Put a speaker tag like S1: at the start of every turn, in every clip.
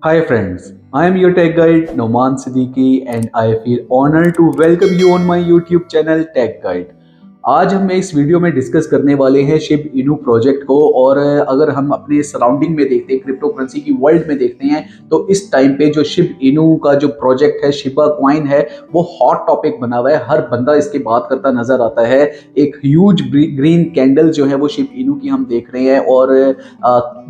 S1: Hi friends, I am your tech guide Noman Siddiqui and I feel honored to welcome you on my YouTube channel Tech Guide। आज हम इस video में discuss करने वाले हैं शिब इनू प्रोजेक्ट को। और अगर हम अपने सराउंडिंग में देखते हैं, क्रिप्टो करेंसी की वर्ल्ड में देखते हैं, तो इस टाइम पे जो शिब इनू का जो प्रोजेक्ट है, शिबा कॉइन है, वो हॉट टॉपिक बना हुआ है। हर बंदा इसकी बात करता नजर आता है। एक ह्यूज ग्रीन कैंडल जो है वो शिब इनू की हम देख रहे हैं। और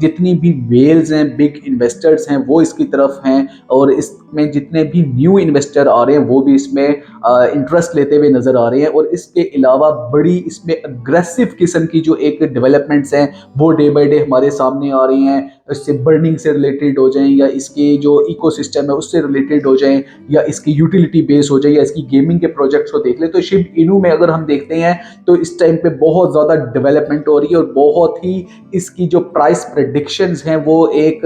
S1: जितनी भी वेल्स हैं, बिग इन्वेस्टर्स हैं, वो इसकी तरफ हैं। और इसमें जितने भी न्यू इन्वेस्टर आ रहे हैं वो भी इसमें इंटरेस्ट लेते हुए नजर आ रहे हैं। और इसके अलावा बड़ी इसमें अग्रेसिव किस्म की जो एक डेवलपमेंट्स हैं वो डे बाय डे हमारे सामने आ रही हैं। इससे बर्निंग से रिलेटेड हो जाएं, या इसके जो इकोसिस्टम है उससे रिलेटेड हो जाएं, या इसकी यूटिलिटी बेस हो जाए, या इसकी गेमिंग के प्रोजेक्ट्स को देख ले। तो शिब इनू में अगर हम देखते हैं तो इस टाइम पे बहुत ज़्यादा डेवलपमेंट हो रही है। और बहुत ही इसकी जो प्राइस प्रेडिक्शंस हैं वो एक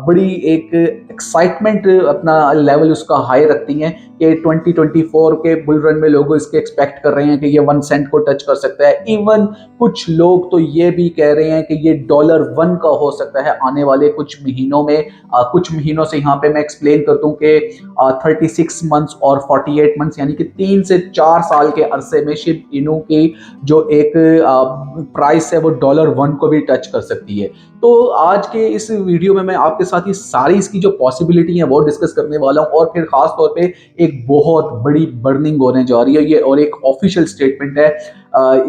S1: बड़ी एक एक्साइटमेंट अपना लेवल उसका हाई रखती हैं कि 2024 के बुल रन में लोग इसके एक्सपेक्ट कर रहे हैं कि ये 1 सेंट को टच कर सकता है। इवन कुछ लोग तो ये भी कह रहे हैं कि ये $1 का हो सकता है आने वाले कुछ महीनों में। कुछ महीनों से यहाँ पे मैं एक्सप्लेन कर दूं कि 36 मंथ्स और 48 मंथ्स यानी कि 3 से 4 साल के अरसे में शिब इनू की जो एक प्राइस है वो $1 को भी टच कर सकती है। तो आज के इस वीडियो में मैं आपके साथ ही सारी इसकी जो पॉसिबिलिटी है वो डिस्कस करने वाला हूँ। और फिर खास तौर पे एक बहुत बड़ी बर्निंग होने जा रही है ये, और एक ऑफिशियल स्टेटमेंट है।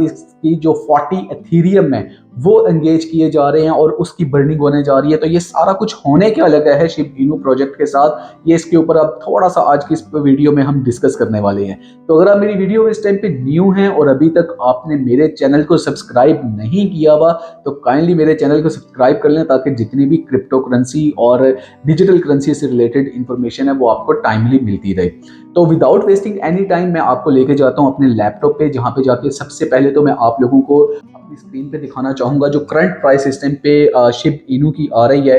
S1: इसकी जो 40 एथीरियम है वो एंगेज किए जा रहे हैं और उसकी बर्निंग होने जा रही है। तो ये सारा कुछ होने क्या लगा है शिब इनू प्रोजेक्ट के साथ, ये इसके ऊपर अब थोड़ा सा आज की इस वीडियो में हम डिस्कस करने वाले हैं। तो अगर आप मेरी वीडियो इस टाइम पे न्यू हैं और अभी तक आपने मेरे चैनल को सब्सक्राइब नहीं किया हुआ, तो काइंडली मेरे चैनल को सब्सक्राइब कर लें, ताकि जितनी भी क्रिप्टो करेंसी और डिजिटल करेंसी से रिलेटेड इंफॉर्मेशन है वो आपको टाइमली मिलती रहे। तो विदाउट वेस्टिंग एनी टाइम मैं आपको लेके जाता हूं अपने लैपटॉप पे, जहां पे जाके सबसे पहले तो मैं आप लोगों को अपनी स्क्रीन पे दिखाना चाहूंगा जो करंट प्राइस इस टाइम पे शिब इनू की आ रही है।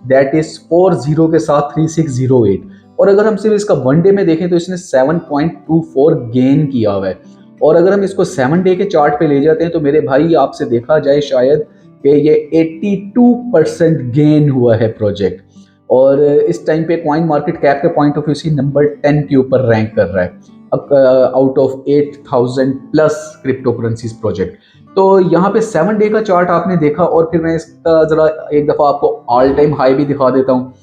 S1: दैट इज 40 के साथ 3608। और अगर हम सिर्फ इसका 1 डे में देखें तो इसने 7.24 गेन किया हुआ है। और अगर हम इसको 7 डे के चार्ट पे ले जाते हैं तो मेरे भाई आपसे देखा जाए शायद कि ये 82% गेन हुआ है प्रोजेक्ट। और इस टाइम पे कॉइन मार्केट कैप के पॉइंट ऑफ व्यू से नंबर 10 के ऊपर रैंक कर रहा है out of 8000 plus crypto currencies project. तो यहाँ पे 7 डे का चार्ट आपने देखा, और फिर मैं इसका जरा एक दफा आपको ऑल टाइम हाई भी दिखा देता हूँ।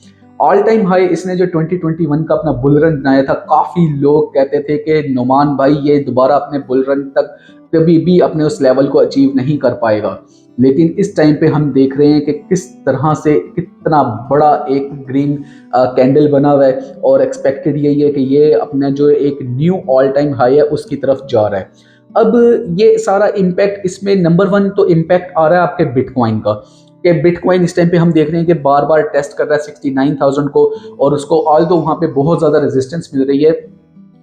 S1: ऑल टाइम हाई इसने जो 2021 का अपना बुल रन बनाया था, काफी लोग कहते थे कि नुमान भाई ये दोबारा अपने बुल रन तक कभी भी अपने उस लेवल को अचीव नहीं कर पाएगा। लेकिन इस टाइम पे हम देख रहे हैं कि किस तरह से कितना बड़ा एक ग्रीन कैंडल बना हुआ है। और एक्सपेक्टेड यही है कि ये अपना जो एक न्यू ऑल टाइम हाई है उसकी तरफ जा रहा है। अब ये सारा इम्पैक्ट इसमें नंबर 1 तो इम्पैक्ट आ रहा है आपके बिटकॉइन का, कि बिटकॉइन इस टाइम पे हम देख रहे हैं कि बार बार टेस्ट कर रहा है 69,000 को। और उसको ऑल तो वहां पे बहुत ज्यादा रेजिस्टेंस मिल रही है,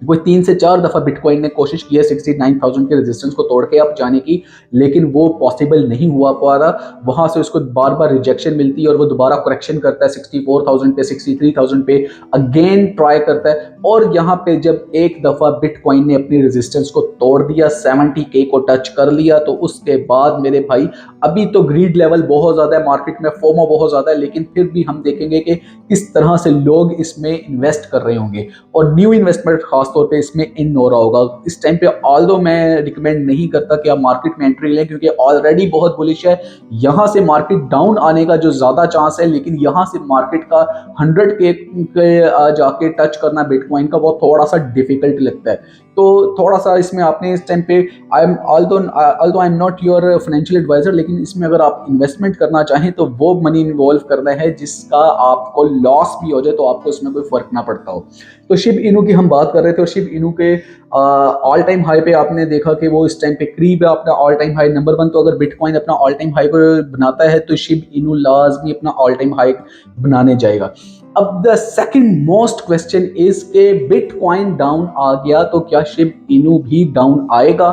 S1: कोई 3 से 4 दफा बिटकॉइन ने कोशिश की है 69,000 के रेजिस्टेंस को तोड़ के अब जाने की, लेकिन वो पॉसिबल नहीं हुआ पा रहा। वहां से उसको बार बार रिजेक्शन मिलती है और वो दोबारा करेक्शन करता है 64,000 पे, 63,000 पे अगेन ट्राई करता है। और यहाँ पे जब एक दफा बिटकॉइन ने अपनी रेजिस्टेंस को तोड़ दिया, 70K को टच कर लिया, तो उसके बाद मेरे भाई अभी तो ग्रीड लेवल बहुत ज्यादा है मार्केट में, फोमो बहुत ज्यादा है, लेकिन फिर भी हम देखेंगे कि किस तरह से लोग इसमें इन्वेस्ट कर रहे होंगे। और न्यू इन्वेस्टमेंट खासतौर पे इसमें इन हो रहा होगा इस टाइम पे। ऑल्दो मैं रिकमेंड नहीं करता कि आप मार्केट में एंट्री लें, क्योंकि ऑलरेडी बहुत बुलिश है। यहां से मार्केट डाउन आने का जो ज्यादा चांस है, लेकिन यहां से मार्केट का 100K के जाके टच करना बिटकॉइन का वो थोड़ा सा डिफिकल्ट लगता है। तो थोड़ा सा इसमें आपने इस टाइम पे I am although I am not your financial advisor, लेकिन इसमें अगर आप इन्वेस्टमेंट करना चाहें तो वो मनी इन्वॉल्व करना है जिसका आपको लॉस भी हो जाए तो आपको उसमें कोई फर्क ना पड़ता हो। तो शिब इनू की हम बात कर रहे थे, और शिब इनू के ऑल टाइम हाई पे आपने देखा कि वो इस टाइम पे करीब है अपना ऑल टाइम हाई नंबर 1। तो अगर बिटकॉइन अपना ऑल टाइम हाई को बनाता है तो शिब इनू लाजमी अपना ऑल टाइम हाई बनाने जाएगा। अब the second most question is के बिटकॉइन डाउन आ गया तो क्या शिब इनू भी डाउन आएगा।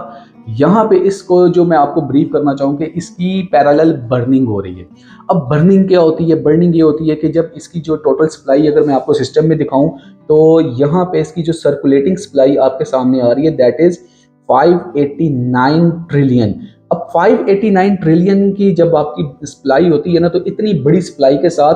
S1: यहाँ पे इसको जो मैं आपको ब्रीफ करना चाहूँ कि इसकी पैरेलल बर्निंग हो रही है। अब बर्निंग क्या होती है? बर्निंग ये होती है कि जब इसकी जो टोटल सप्लाई अगर मैं आपको सिस्टम में दिखाऊं तो यहाँ पे इसकी जो सर्कुलेटिंग सप्लाई आपके सामने आ रही है दैट इज 589 ट्रिलियन। अब 589 ट्रिलियन की जब आपकी सप्लाई होती है ना, तो इतनी बड़ी सप्लाई के साथ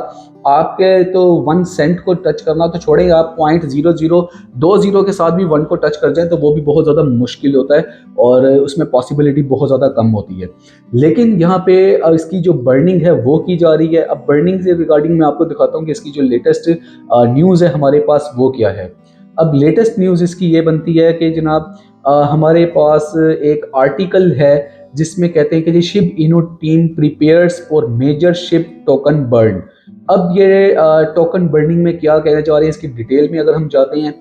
S1: आपके तो 1 सेंट को टच करना तो छोड़ेंगे, आप 0.0020 के साथ भी 1 को टच कर जाए तो वो भी बहुत ज़्यादा मुश्किल होता है और उसमें पॉसिबिलिटी बहुत ज़्यादा कम होती है। लेकिन यहाँ पे इसकी जो बर्निंग है वो की जा रही है। अब बर्निंग से रिगार्डिंग मैं आपको दिखाता हूँ कि इसकी जो लेटेस्ट न्यूज़ है हमारे पास वो क्या है। अब लेटेस्ट न्यूज़ इसकी ये बनती है कि जनाब हमारे पास एक आर्टिकल है जिसमें कहते हैं कि जी Shib Inu team prepares for major Shib token burn. अब ये टोकन बर्निंग में क्या कहना चाह रहे हैं इसकी डिटेल में अगर हम जाते हैं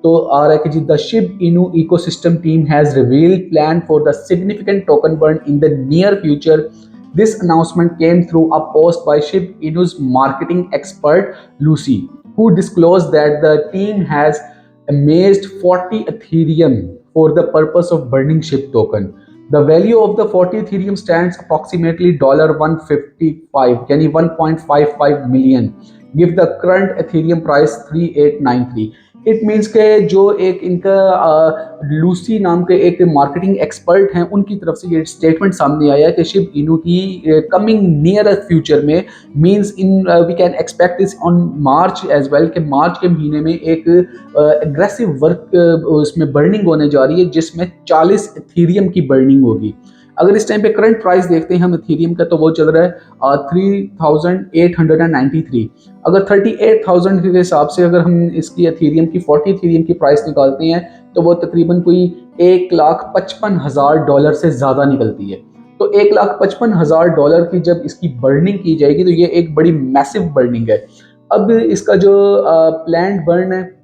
S1: तो आ रहा है कि जी द शिब इनू ecosystem team has revealed plan for the significant token burn in the near future. This announcement came through a post by Shib Inu's marketing expert Lucy, who disclosed that the team has amassed 40 Ethereum for the purpose of burning SHIB token. The value of the 40 Ethereum stands approximately $155, यानी 1.55 million. Give the current Ethereum price 3893. It means के जो एक इनका Lucy नाम के एक marketing expert हैं उनकी तरफ से ये स्टेटमेंट सामने आया है कि शिब इनू की कमिंग नियर फ्यूचर में means in we can expect this on March as well कि मार्च के महीने में एक एग्रेसिव वर्क उसमें बर्निंग होने जा रही है जिसमें 40 इथीरियम की बर्निंग होगी। अगर इस टाइम पे करंट प्राइस देखते हैं हम इथीरियम का तो वो चल रहा है 3893। अगर 38,000 के हिसाब से अगर हम इसकी इथीरियम की 40 इथीरियम की प्राइस निकालते हैं तो वो तकरीबन कोई $1,55,000 से ज़्यादा निकलती है। तो $1,55,000 की जब इसकी बर्निंग की जाएगी तो ये एक बड़ी मैसिव बर्निंग है। अब इसका जो प्लान्ड बर्न है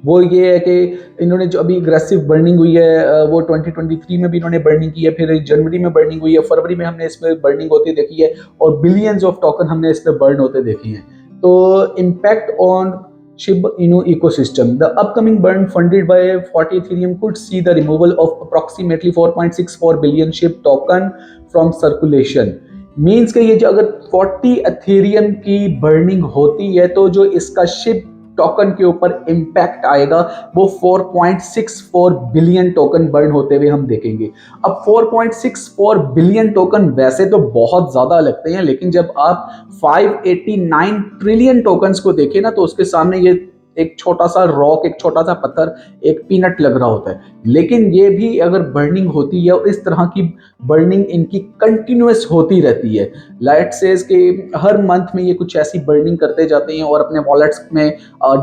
S1: वो ये है कि इन्होंने जो अभी अग्रेसिव बर्निंग हुई है वो 2023 में भी इन्होंने बर्निंग की है, फिर जनवरी में बर्निंग हुई है, फरवरी में हमने इसमें बर्निंग होती देखी है और बिलियंस ऑफ टोकन हमने इसमें बर्न होते देखे हैं। तो impact on SHIB Inu ecosystem. The upcoming burn funded by 40 Ethereum could see the removal of approximately 4.64 billion SHIB token from circulation. Means कि ये जो अगर 40 Ethereum की बर्निंग होती है तो जो इसका SHIB टोकन के ऊपर इम्पैक्ट आएगा वो 4.64 बिलियन टोकन बर्न होते हुए हम देखेंगे। अब 4.64 बिलियन टोकन वैसे तो बहुत ज्यादा लगते हैं लेकिन जब आप 589 ट्रिलियन टोकन्स को देखें ना तो उसके सामने ये एक छोटा सा रॉक, एक छोटा सा पत्थर, एक पीनट लग रहा होता है। लेकिन ये भी अगर बर्निंग होती है और इस तरह की बर्निंग इनकी कंटिन्यूअस होती रहती है, लाइट सेज के हर मंथ में ये कुछ ऐसी बर्निंग करते जाते हैं और अपने वॉलेट्स में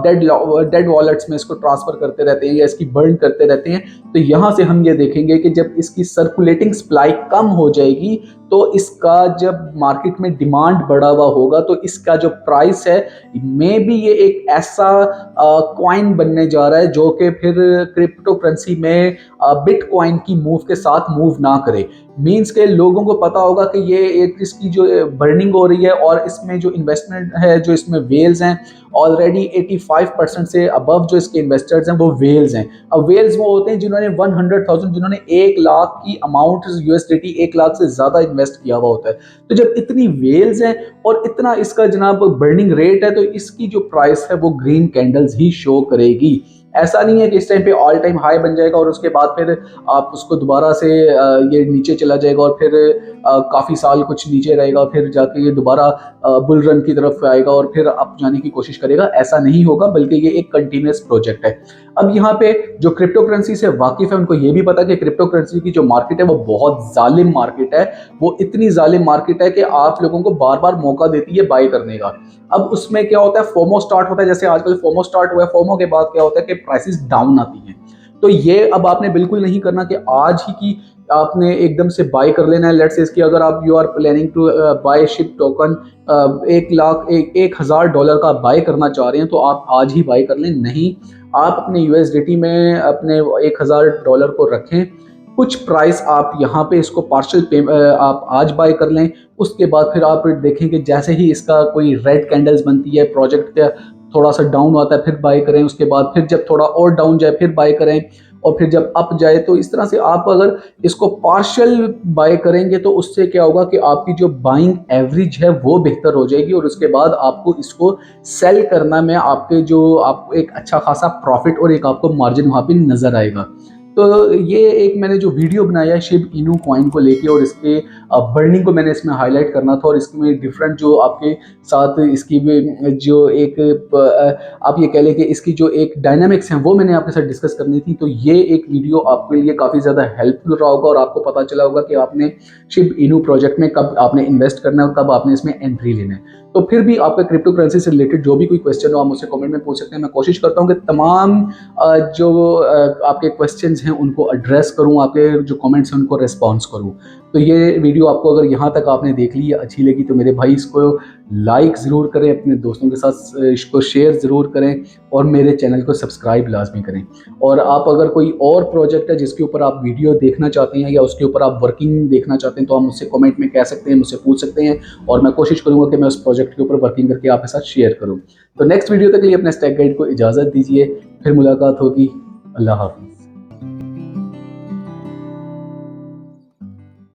S1: डेड वॉलेट्स में इसको ट्रांसफर करते रहते हैं या इसकी बर्न करते रहते हैं। तो यहाँ से हम ये देखेंगे कि जब इसकी सर्कुलेटिंग सप्लाई कम हो जाएगी तो इसका जब मार्केट में डिमांड बढ़ा हुआ होगा तो इसका जो प्राइस है मे भी ये एक ऐसा कॉइन बनने जा रहा है जो कि फिर क्रिप्टो करेंसी में बिटकॉइन की मूव के साथ मूव ना करे। मीन्स के लोगों को पता होगा कि ये एक इसकी जो बर्निंग हो रही है और इसमें जो इन्वेस्टमेंट है, जो इसमें वेल्स हैं ऑलरेडी 85% से अबव जो इसके इन्वेस्टर्स हैं वो वेल्स हैं। अब वेल्स वो होते हैं जिन्होंने 100,000, जिन्होंने 1 लाख की अमाउंट USDT 1 लाख से ज़्यादा इन्वेस्ट किया हुआ होता है। तो जब इतनी वेल्स हैं और इतना इसका जनाब बर्निंग रेट है तो इसकी जो प्राइस है वो ग्रीन कैंडल्स ही शो करेगी। ऐसा नहीं है कि इस टाइम पे ऑल टाइम हाई बन जाएगा और उसके बाद फिर आप उसको दोबारा से ये नीचे चला जाएगा और फिर काफ़ी साल कुछ नीचे रहेगा और फिर जाके ये दोबारा बुल रन की तरफ आएगा और फिर अप जाने की कोशिश करेगा। ऐसा नहीं होगा, बल्कि ये एक कंटिन्यूअस प्रोजेक्ट है। अब यहाँ पे जो क्रिप्टो करेंसी से वाकिफ है उनको ये भी पता कि क्रिप्टो करेंसी की जो मार्केट है वो बहुत जालिम मार्केट है। वो इतनी जालिम मार्केट है कि आप लोगों को बार बार मौका देती है बाय करने का। अब उसमें क्या होता है, फोमो स्टार्ट होता है, जैसे आजकल फोमो स्टार्ट हुआ है। फोमो के बाद क्या होता है कि प्राइसेस डाउन आती हैं। तो ये अब आपने बिल्कुल नहीं करना कि आज ही की आपने एकदम से बाय कर लेना है। लेट्स से इसकी अगर आप you are planning to buy Shib token $1,000 का बाय करना चाह रहे हैं तो आप आज ही बाय कर लें। नहीं, आप अपने USDT में अपने $1,000 को रखें, कुछ प्राइस आप यहाँ पे इसको पार्शियल पे आप आज बाय कर लें। उसके बाद फिर आप देखेंगे जैसे ही इसका कोई रेड कैंडल्स बनती है, प्रोजेक्ट का थोड़ा सा डाउन आता है फिर बाय करें। उसके बाद फिर जब थोड़ा और डाउन जाए फिर बाय करें और फिर जब अप जाए। तो इस तरह से आप अगर इसको पार्शियल बाय करेंगे तो उससे क्या होगा कि आपकी जो बाइंग एवरेज है वो बेहतर हो जाएगी और उसके बाद आपको इसको सेल करना में आपके जो आपको एक अच्छा खासा प्रॉफिट और एक आपको मार्जिन वहाँ पे नजर आएगा। तो ये एक मैंने जो वीडियो बनाया है शिब इनू कॉइन को लेके, और इसके बर्निंग को मैंने इसमें हाईलाइट करना था, और इसमें डिफरेंट जो आपके साथ इसकी जो एक आप ये कह लें कि इसकी जो एक डायनामिक्स हैं वो मैंने आपके साथ डिस्कस करनी थी। तो ये एक वीडियो आपके लिए काफ़ी ज़्यादा हेल्पफुल रहा होगा, और आपको पता चला होगा कि आपने शिब इनू प्रोजेक्ट में कब आपने इन्वेस्ट करना है और कब आपने इसमें एंट्री लेना है। तो फिर भी आपका क्रिप्टो करेंसी से रिलेटेड जो भी कोई क्वेश्चन हो आप मुझसे कमेंट में पूछ सकते हैं। मैं कोशिश करता हूँ कि तमाम जो आपके क्वेश्चंस हैं उनको एड्रेस करूँ, आपके जो कमेंट्स हैं उनको रिस्पॉन्स करूँ। तो ये वीडियो आपको अगर यहाँ तक आपने देख ली, अच्छी लगी, तो मेरे भाई इसको लाइक ज़रूर करें, अपने दोस्तों के साथ इसको शेयर ज़रूर करें, और मेरे चैनल को सब्सक्राइब लाजमी करें। और आप अगर कोई और प्रोजेक्ट है जिसके ऊपर आप वीडियो देखना चाहते हैं या उसके ऊपर आप वर्किंग देखना चाहते हैं, तो आप मुझसे कमेंट में कह सकते हैं, मुझसे पूछ सकते हैं, और मैं कोशिश करूँगा कि मैं उस प्रोजेक्ट के ऊपर वर्किंग करके आपके साथ शेयर करूँ। तो नेक्स्ट वीडियो तक के लिए अपने टेक गाइड को इजाज़त दीजिए, फिर मुलाकात होगी। अल्लाह हाफ़िज़।